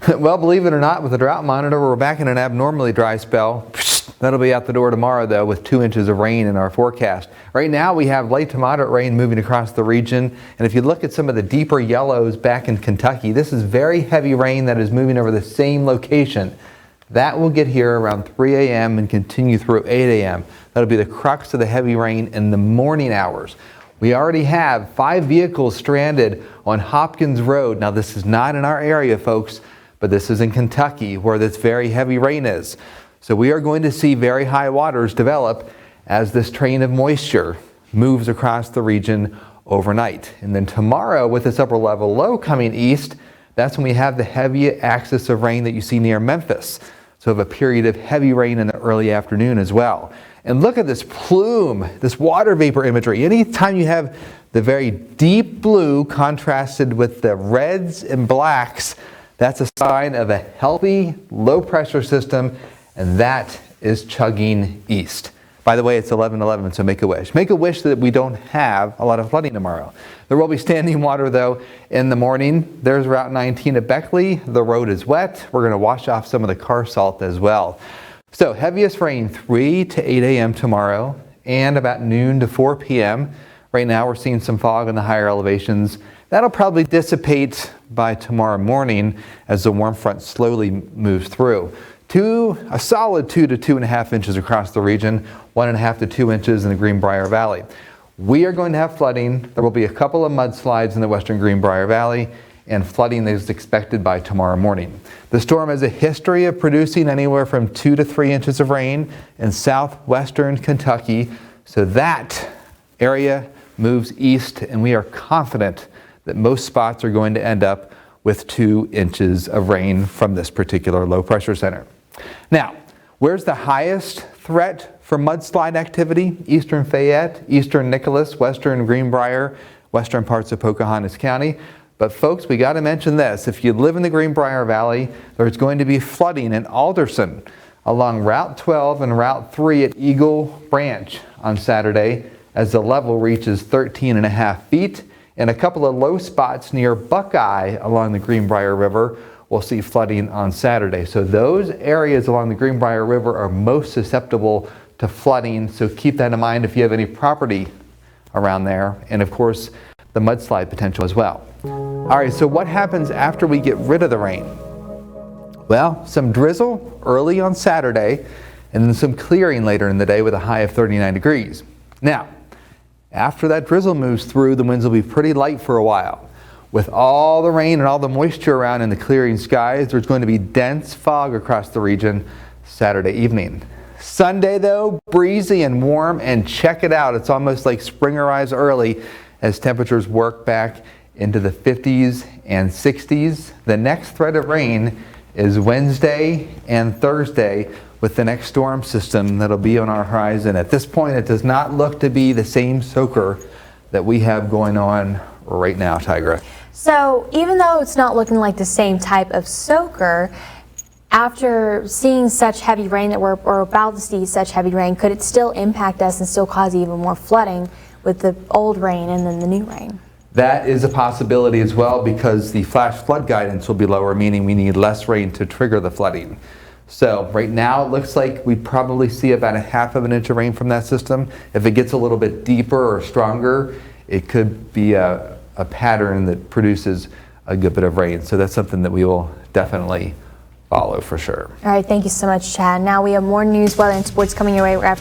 Well, believe it or not, with the drought monitor, we're back in an abnormally dry spell. That'll be out the door tomorrow, though, with 2 inches of rain in our forecast. Right now, we have light to moderate rain moving across the region. And if you look at some of the deeper yellows back in Kentucky, this is very heavy rain that is moving over the same location. That will get here around 3 a.m. and continue through 8 a.m. That'll be the crux of the heavy rain in the morning hours. We already have 5 vehicles stranded on Hopkins Road. Now, this is not in our area, folks, but this is in Kentucky where this very heavy rain is. So we are going to see very high waters develop as this train of moisture moves across the region overnight. And then tomorrow, with this upper level low coming east, that's when we have the heavy axis of rain that you see near Memphis. So we have a period of heavy rain in the early afternoon as well. And look at this plume, this water vapor imagery. Anytime you have the very deep blue contrasted with the reds and blacks, that's a sign of a healthy low pressure system, and that is chugging east. By the way, it's 11:11, so make a wish. Make a wish that we don't have a lot of flooding tomorrow. There will be standing water, though, in the morning. There's Route 19 at Beckley. The road is wet. We're going to wash off some of the car salt as well. So heaviest rain 3 to 8 a.m. tomorrow and about noon to 4 p.m. Right now we're seeing some fog in the higher elevations. That'll probably dissipate by tomorrow morning as the warm front slowly moves through. A solid 2 to 2.5 inches across the region, 1.5 to 2 inches in the Greenbrier Valley. We are going to have flooding. There will be a couple of mudslides in the western Greenbrier Valley, and flooding is expected by tomorrow morning. The storm has a history of producing anywhere from 2 to 3 inches of rain in southwestern Kentucky, so that area moves east, and we are confident that most spots are going to end up with 2 inches of rain from this particular low pressure center. Now, where's the highest threat for mudslide activity? Eastern Fayette, eastern Nicholas, western Greenbrier, western parts of Pocahontas County. But folks, we got to mention this. If you live in the Greenbrier Valley, there's going to be flooding in Alderson along Route 12 and Route 3 at Eagle Branch on Saturday as the level reaches 13.5 feet. And a couple of low spots near Buckeye along the Greenbrier River will see flooding on Saturday. So those areas along the Greenbrier River are most susceptible to flooding. So keep that in mind if you have any property around there. And of course, the mudslide potential as well. All right, so what happens after we get rid of the rain? Well, some drizzle early on Saturday and then some clearing later in the day with a high of 39 degrees. Now, after that drizzle moves through, the winds will be pretty light for a while. With all the rain and all the moisture around in the clearing skies, there's going to be dense fog across the region Saturday evening. Sunday, though, breezy and warm, and check it out. It's almost like spring arrives early as temperatures work back into the 50s and 60s. The next threat of rain is Wednesday and Thursday with the next storm system that'll be on our horizon. At this point, it does not look to be the same soaker that we have going on right now, Tigra. So even though it's not looking like the same type of soaker, after seeing such heavy rain that we're about to see such heavy rain, could it still impact us and still cause even more flooding with the old rain and then the new rain? That is a possibility as well, because the flash flood guidance will be lower, meaning we need less rain to trigger the flooding. So right now it looks like we probably see about 1/2 inch of rain from that system. If it gets a little bit deeper or stronger, it could be a pattern that produces a good bit of rain. So that's something that we will definitely follow for sure. All right, thank you so much, Chad. Now we have more news, weather, and sports coming your way after